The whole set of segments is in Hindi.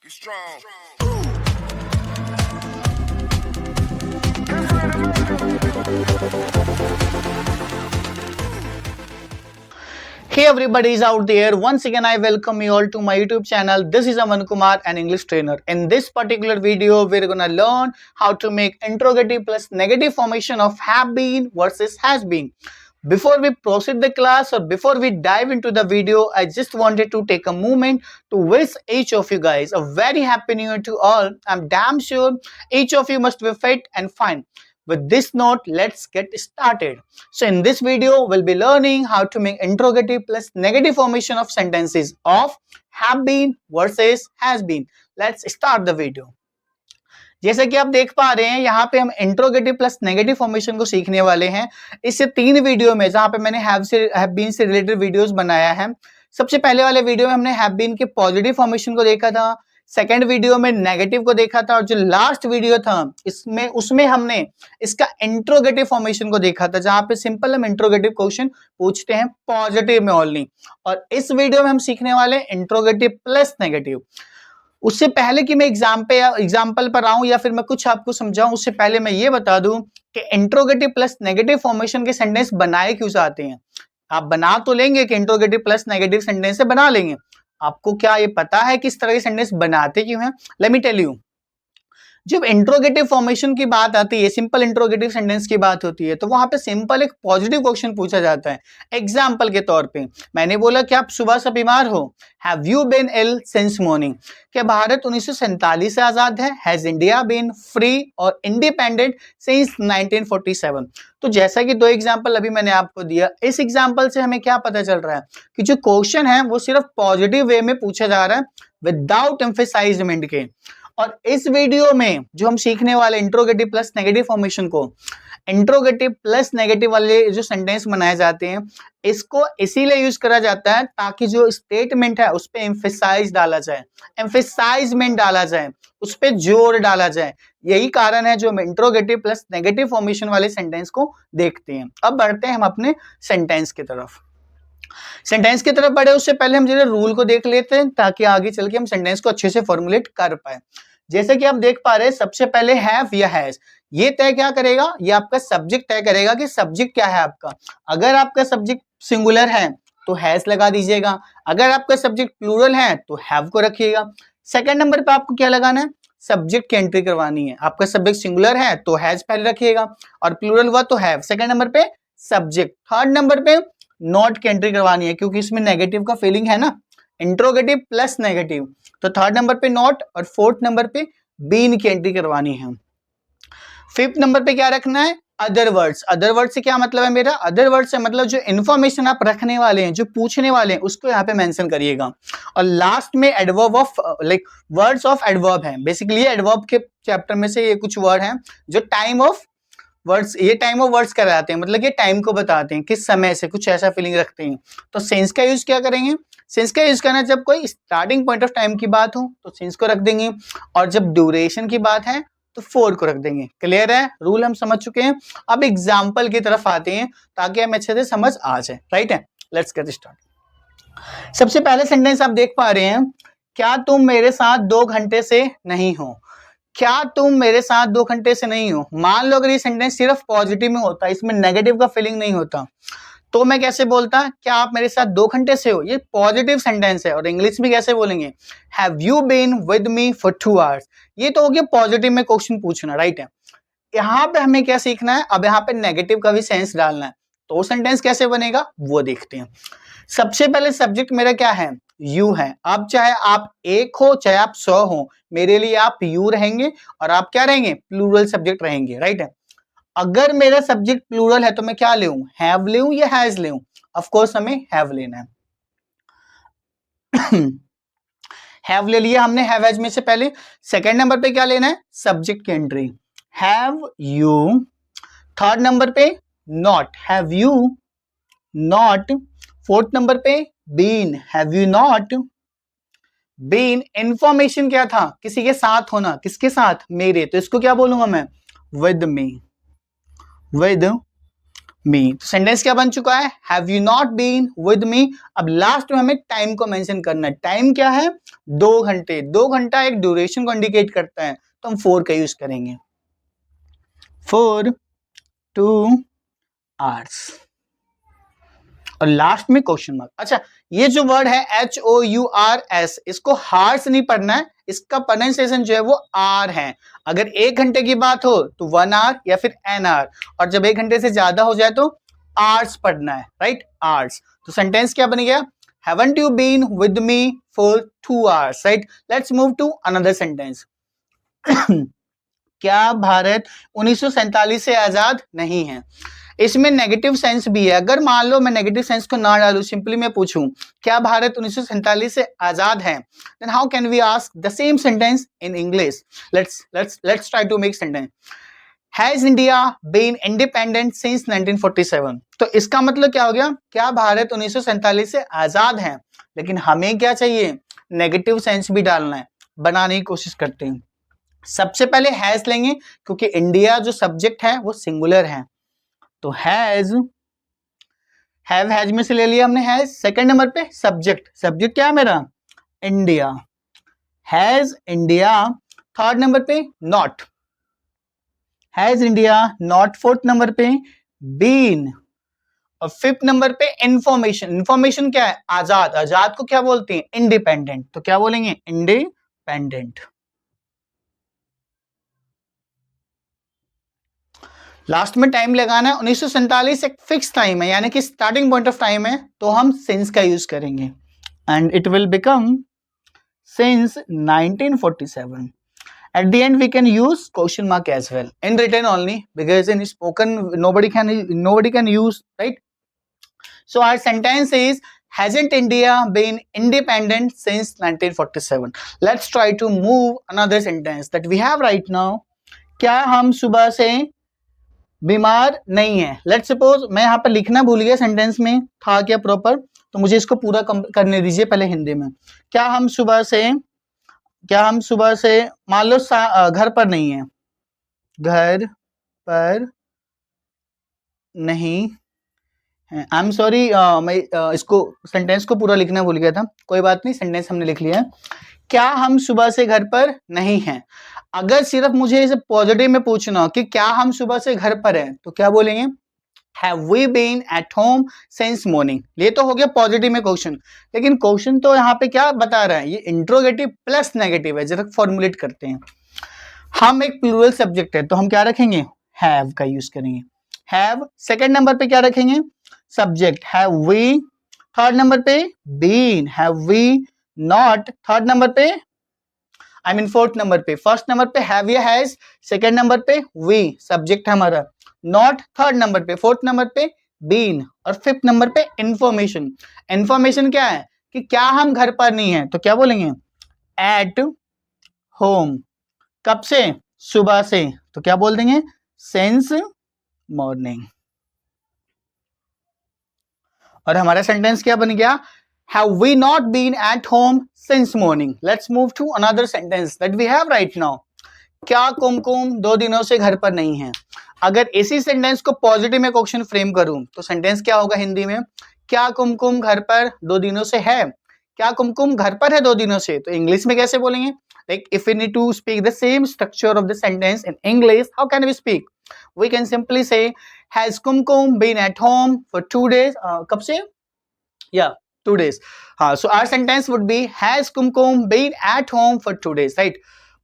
You strong. Hey everybody is out there. Once again I welcome you all to my YouTube channel. This is Aman Kumar, an English trainer. In this particular video we're gonna learn how to make interrogative plus negative formation of have been versus has been. Before we proceed the class or before we dive into the video, I just wanted to take a moment to wish each of you guys a very happy new year to all. I'm damn sure each of you must be fit and fine. With this note, let's get started. So in this video, we'll be learning how to make interrogative plus negative formation of sentences of have been versus has been. Let's start the video. जैसा कि आप देख पा रहे हैं यहाँ पे हम इंट्रोगेटिव प्लस नेगेटिव फॉर्मेशन को सीखने वाले हैं। इससे 3 वीडियो में जहाँ पे मैंने हैव बीन से रिलेटेड वीडियोस बनाया है। सबसे पहले वाले वीडियो में हमने हैव बीन के पॉजिटिव फॉर्मेशन को देखा था, सेकंड वीडियो में नेगेटिव को देखा था और जो लास्ट वीडियो था उसमें हमने इसका इंट्रोगेटिव फॉर्मेशन को देखा था, जहाँ पे सिंपल हम इंट्रोगेटिव क्वेश्चन पूछते हैं पॉजिटिव में ओनली। और इस वीडियो में हम सीखने वाले इंट्रोगेटिव प्लस नेगेटिव। उससे पहले कि मैं एग्जाम्पल पर आऊं या फिर मैं कुछ आपको समझाऊं, उससे पहले मैं ये बता दूं कि इंट्रोगेटिव प्लस नेगेटिव फॉर्मेशन के सेंटेंस बनाए क्यों जाते हैं। आप बना तो लेंगे कि इंट्रोगेटिव प्लस नेगेटिव सेंटेंस से बना लेंगे, आपको क्या ये पता है किस तरह के सेंटेंस बनाते क्यों हैं? Let me tell you. जब इंट्रोगेटिव फॉर्मेशन की बात आती है, सिंपल इंट्रोगेटिव सेंटेंस की बात होती है, तो वहां पे सिंपल एक पॉजिटिव क्वेश्चन पूछा जाता है। एग्जाम्पल के तौर पे मैंने बोला कि आप सुबह से बीमार हो, have you been ill since morning? क्या भारत 1947 से आजाद है? हैज इंडिया बीन फ्री और इंडिपेंडेंट सिंस 1947? तो जैसा कि 2 एग्जाम्पल अभी मैंने आपको दिया, इस एग्जाम्पल से हमें क्या पता चल रहा है कि जो क्वेश्चन है वो सिर्फ पॉजिटिव वे में पूछा जा रहा है विदाउट एम्फेसाइजमेंट के। और इस वीडियो में जो हम सीखने वाले इंट्रोगेटिव प्लस नेगेटिव फॉर्मेशन को, इंट्रोगेटिव प्लस नेगेटिव वाले जो सेंटेंस बनाए जाते हैं, इसको इसीलिए यूज करा जाता है ताकि जो स्टेटमेंट है उस पे एम्फेसाइज डाला जाए, एम्फेसाइजमेंट डाला जाए, उस पे जोर डाला जाए। यही कारण है जो हम इंट्रोगेटिव प्लस नेगेटिव फॉर्मेशन वाले सेंटेंस को देखते हैं। अब बढ़ते हैं हम अपने सेंटेंस की तरफ। सेंटेंस की तरफ बढ़े उससे पहले हम जरा रूल को देख लेते हैं ताकि आगे चल के हम सेंटेंस को अच्छे से फॉर्मुलेट कर पाए। जैसे कि आप देख पा रहे हैं, सबसे पहले हैव या हैज, ये तय क्या करेगा? ये आपका सब्जेक्ट तय करेगा कि सब्जेक्ट क्या है आपका। अगर आपका सब्जेक्ट सिंगुलर है तो हैज लगा दीजिएगा, अगर आपका सब्जेक्ट प्लूरल है तो हैव को रखिएगा। सेकंड नंबर पे आपको क्या लगाना है? सब्जेक्ट की एंट्री करवानी है। आपका सब्जेक्ट सिंगुलर है तो हैज पहले रखिएगा और प्लूरल हुआ तो हैव। सेकंड नंबर पे सब्जेक्ट। थर्ड नंबर पे नॉट की एंट्री करवानी है क्योंकि इसमें नेगेटिव का फीलिंग है ना, इंट्रोगेटिव प्लस नेगेटिव, तो थर्ड नंबर पे नॉट और फोर्थ नंबर पे बीन की एंट्री करवानी है। फिफ्थ नंबर पे क्या रखना है? Other words. अदर वर्ड से क्या मतलब है मेरा? अदर वर्ड से मतलब जो इन्फॉर्मेशन आप रखने वाले हैं, जो पूछने वाले हैं, उसको यहाँ पे मेंशन करिएगा। और लास्ट में adverb of words of adverb है। बेसिकली एडवर्ब के चैप्टर में से ये कुछ वर्ड हैं जो टाइम ऑफ वर्ड्स, ये टाइम ऑफ वर्ड्स कराते हैं, मतलब ये टाइम को बताते हैं, किस समय से, कुछ ऐसा फीलिंग रखते हैं। तो सेंस का यूज क्या करेंगे? सेंस का यूज करना जब कोई स्टार्टिंग पॉइंट ऑफ टाइम की बात हो तो सेंस को रख देंगे, और जब ड्यूरेशन की बात है तो फोर को रख देंगे। क्लियर है? रूल हम समझ चुके हैं। अब एग्जाम्पल की तरफ आते हैं ताकि हमें अच्छे से समझ आ जाए। राइट है, लेट्स गेट स्टार्ट। सबसे पहले सेंटेंस आप देख पा रहे हैं, क्या तुम मेरे साथ 2 घंटे से नहीं हो? क्या तुम मेरे साथ 2 घंटे से नहीं हो? मान लो अगर ये सेंटेंस सिर्फ पॉजिटिव में होता, इसमें नेगेटिव का फीलिंग नहीं होता, तो मैं कैसे बोलता क्या आप मेरे साथ 2 घंटे से हो? ये पॉजिटिव सेंटेंस है। और इंग्लिश में कैसे बोलेंगे? Have you been with me for 2 hours? ये तो हो गया पॉजिटिव में क्वेश्चन पूछना। राइट है, यहाँ पे हमें क्या सीखना है? अब यहाँ पे नेगेटिव का भी सेंस डालना है। तो सेंटेंस कैसे बनेगा वो देखते हैं। सबसे पहले सब्जेक्ट मेरा क्या है? यू है। अब चाहे आप 1 हो चाहे आप 100 हो, मेरे लिए आप यू रहेंगे और आप क्या रहेंगे? प्लूरल सब्जेक्ट रहेंगे। राइट है, अगर मेरा सब्जेक्ट प्लूरल है तो मैं क्या लेऊं? हैव लेऊं या हैज लेऊं? ऑफ कोर्स हमें हैव लेना है। हैव ले लिया हमने, हैव हैज में से पहले। सेकंड नंबर पे क्या लेना है? सब्जेक्ट की entry, have you. Third number पे not, have you not. Fourth number पे been, have you not been. Information क्या था? किसी के साथ होना। किसके साथ? मेरे। तो इसको क्या बोलूंगा मैं? With me, with me. तो सेंटेंस क्या बन चुका है, have you not been with me. अब लास्ट में हमें टाइम को मेंशन करना है। टाइम क्या है, 2 घंटे। 2 घंटा एक ड्यूरेशन को इंडिकेट करता है, तो हम 4 का यूज करेंगे, 4 2 hours। और लास्ट में क्वेश्चन मार्क। अच्छा, ये जो वर्ड है HOURS, इसको हार्स नहीं पढ़ना है, इसका प्रोनाउंसिएशन जो है वो आर है। अगर 1 घंटे की बात हो तो 1 hour या फिर एन आवर, और जब 1 घंटे से ज्यादा हो जाए तो आर्स पढ़ना है, राइट, आर्स। तो सेंटेंस क्या बन गया, haven't you been with me for 2 hours, right. Let's move to another sentence. क्या भारत 1947 से आजाद नहीं है। इसमें नेगेटिव सेंस भी है। अगर मान लो मैं नेगेटिव सेंस को ना डालूं, सिंपली मैं पूछूं क्या भारत 1947 से आजाद है, then how can we ask the same sentence in English. Let's try to make sentence, has India been independent since 1947। तो इसका मतलब क्या हो गया, क्या भारत 1947 से आजाद है, लेकिन हमें क्या चाहिए, नेगेटिव सेंस भी डालना है। बनाने की कोशिश करते हैं। सबसे पहले हैज लेंगे, क्योंकि इंडिया जो सब्जेक्ट है वो सिंगुलर है, तो हैज, हैज में से ले लिया हमने हैज। सेकंड नंबर पे सब्जेक्ट, सब्जेक्ट क्या है मेरा, India, has India. Third number पे not, has India not. Fourth number पे बीन, और फिफ्थ नंबर पे इंफॉर्मेशन। इंफॉर्मेशन क्या है, आजाद। आजाद को क्या बोलते हैं, इंडिपेंडेंट। तो क्या बोलेंगे, इंडिपेंडेंट। लास्ट में टाइम लगाना है, 1947 एक फिक्स टाइम है, यानी कि स्टार्टिंग पॉइंट ऑफ टाइम है, तो हम सिंस का यूज करेंगे, and it will become since 1947. At the end we can use question mark as well in written only, because in spoken nobody can use, right? So our sentence is, hasn't India been independent since 1947? Let's try to move another sentence that we have right now. क्या हम सुबह से बीमार नहीं है। लेट्स सपोज मैं यहाँ पर लिखना भूल गया, सेंटेंस में था क्या प्रॉपर, तो मुझे इसको पूरा करने दीजिए पहले हिंदी में। क्या हम सुबह से मान लो घर पर नहीं है, घर पर नहीं है। आई एम सॉरी, मैं इसको सेंटेंस को पूरा लिखना भूल गया था, कोई बात नहीं, सेंटेंस हमने लिख लिया है। क्या हम सुबह से घर पर नहीं हैं। अगर सिर्फ मुझे इसे पॉजिटिव में पूछना हो कि क्या हम सुबह से घर पर हैं, तो क्या बोलेंगे, Have we been at home since morning? ये तो हो गया पॉजिटिव में क्वेश्चन, लेकिन क्वेश्चन तो यहाँ पे क्या बता रहा है, ये इंट्रोगेटिव प्लस नेगेटिव है। जरा फॉर्मुलेट करते हैं। हम एक प्लूरल सब्जेक्ट है, तो हम क्या रखेंगे, हैव का यूज करेंगे, हैव। सेकंड नंबर पे क्या रखेंगे, subject, have we. Third number पे been, have we not. Third number पे आई मीन फोर्थ नंबर पे, फर्स्ट नंबर पे हैव या हैज, सेकंड नंबर पे वी सब्जेक्ट है हमारा, नॉट थर्ड नंबर पे, फोर्थ नंबर पे बीन, और फिफ्थ नंबर पे इंफॉर्मेशन। इंफॉर्मेशन क्या है कि क्या हम घर पर नहीं है, तो क्या बोलेंगे, एट होम। कब से, सुबह से, तो क्या बोल देंगे, सिंस मॉर्निंग। और हमारा सेंटेंस क्या बन गया, have we not been at home since morning? Let's move to another sentence that we have right now. क्या कुमकुम 2 दिनों से घर पर नहीं है। अगर इसी सेंटेंस को पॉजिटिव में क्वेश्चन फ्रेम करूं, तो सेंटेंस क्या होगा हिंदी में, क्या कुमकुम घर पर 2 दिनों से है। क्या कुमकुम घर पर है 2 दिनों से, तो इंग्लिश में कैसे बोलेंगे, like if we need to speak the same structure of the sentence in English, how can we speak? We can simply say, has Kumkum been at home for 2 days? कब से, yeah, 2 days. So our sentence would be, has Kumkum been at home for 2 days, right?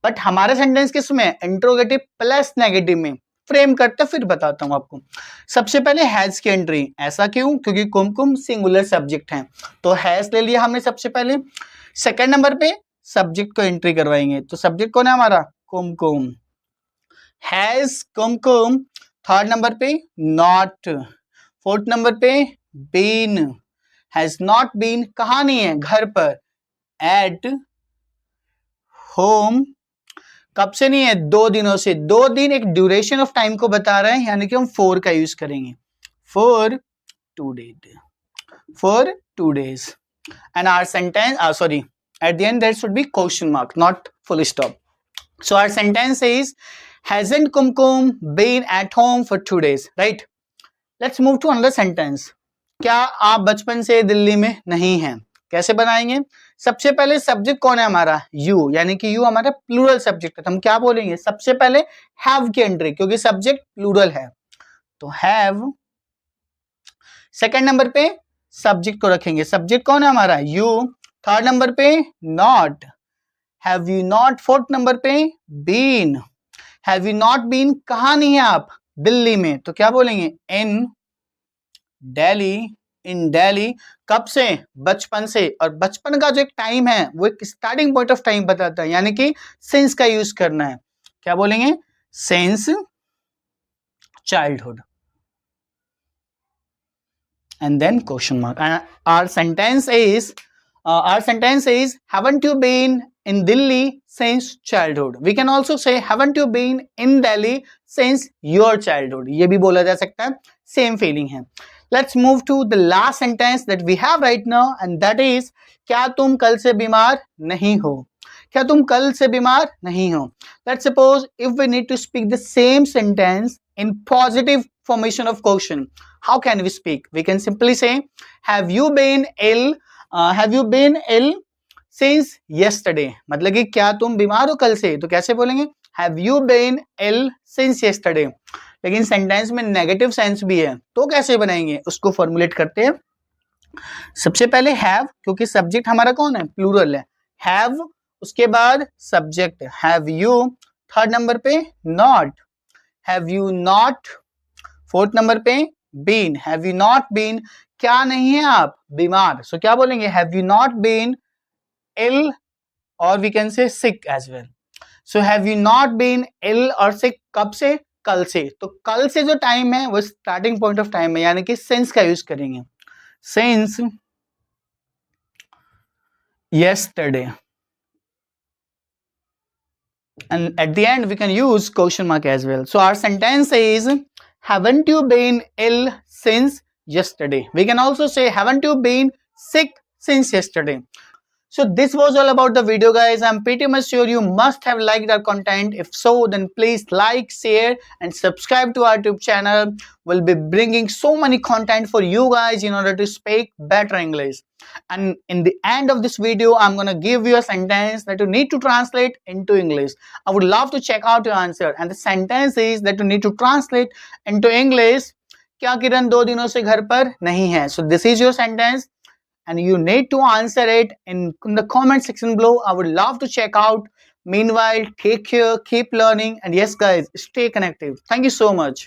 But हमारा सेंटेंस किस में, इंट्रोगेटिव प्लस नेगेटिव में फ्रेम करते, फिर बताता हूं आपको। सबसे पहले हैज की एंट्री, ऐसा क्यों, क्योंकि कुमकुम सिंगुलर सब्जेक्ट है, तो हैज ले लिया हमने सबसे पहले। सेकंड नंबर पे सब्जेक्ट को एंट्री करवाएंगे, तो सब्जेक्ट कौन है हमारा, कुमकुम, हैज कुमकुम। थर्ड नंबर पे नॉट, फोर्थ नंबर पे बीन, हैज नॉट बीन कहाँ नहीं है, घर पर, एट होम। कब से नहीं है, 2 दिनों से। 2 दिन एक ड्यूरेशन ऑफ टाइम को बता रहे हैं, यानी कि हम 4 का यूज करेंगे, for 2 days, for 2 days. And our sentence, sorry, at the end there should be question mark, not full stop. So our sentence is, hasn't Kumkum been at home for 2 days, right? Let's move to another sentence. क्या आप बचपन से दिल्ली में नहीं हैं? कैसे बनाएंगे? सबसे पहले सब्जेक्ट कौन है हमारा? यू, यानी कि यू हमारा प्लूरल सब्जेक्ट है, तो हम क्या बोलेंगे? सबसे पहले हैव की एंट्री, क्योंकि सब्जेक्ट प्लूरल है, तो हैव। सेकंड नंबर पे सब्जेक्ट को रखेंगे, सब्जेक्ट कौन है हमारा? यू। थर्ड नंबर पे not, have you not. Fourth number पे been, have you not been, कहां नहीं है आप? दिल्ली में, तो क्या बोलेंगे? इन दिल्ली, इन दिल्ली। कब से? बचपन से। और बचपन का जो एक टाइम है वो एक स्टार्टिंग पॉइंट ऑफ टाइम बताता है, यानी कि सिंस का यूज करना है। क्या बोलेंगे? Since childhood, and then question mark. And our sentence is haven't you been in Delhi since childhood? We can also say haven't you been in Delhi since your childhood? ये भी बोला जा सकता है, same feeling है। Let's move to the last sentence that we have right now, and that is क्या तुम कल से बीमार नहीं हो? क्या तुम कल से बीमार नहीं हो? Let's suppose if we need to speak the same sentence in positive formation of question, how can we speak? We can simply say have you been ill, have you been ill since yesterday? मतलब कि क्या तुम बीमार हो कल से? तो कैसे बोलेंगे? have you been ill since yesterday? लेकिन सेंटेंस में नेगेटिव सेंस भी है, तो कैसे बनाएंगे? उसको फॉर्मुलेट करते हैं। सबसे पहले हैव, क्योंकि सब्जेक्ट हमारा कौन है? प्लूरल है, हैव। उसके बाद subject have you. Third number पे not, have you not. Fourth number पे been, have you not been, क्या नहीं है आप? बीमार। सो क्या बोलेंगे? Have you not been ill, और we can say sick as well. So have you not been ill और सिक कब से? कल से। तो कल से जो टाइम है वो स्टार्टिंग पॉइंट ऑफ टाइम है, यानी कि सिंस का यूज करेंगे, since yesterday, and at the end we can use question mark as well. So our sentence is haven't you been ill since yesterday? We can also say haven't you been sick since yesterday? So this was all about the video, guys. I'm pretty much sure you must have liked our content. If so, then please like, share and subscribe to our YouTube channel. We'll be bringing so many content for you guys in order to speak better English. And in the end of this video, I'm gonna give you a sentence that you need to translate into English. I would love to check out your answer. And the sentence is that you need to translate into English. क्या किरण 2 दिनों से घर पर नहीं है? So this is your sentence, and you need to answer it in the comment section below. I would love to check out. Meanwhile, take care, keep learning, and yes guys, stay connected. Thank you so much.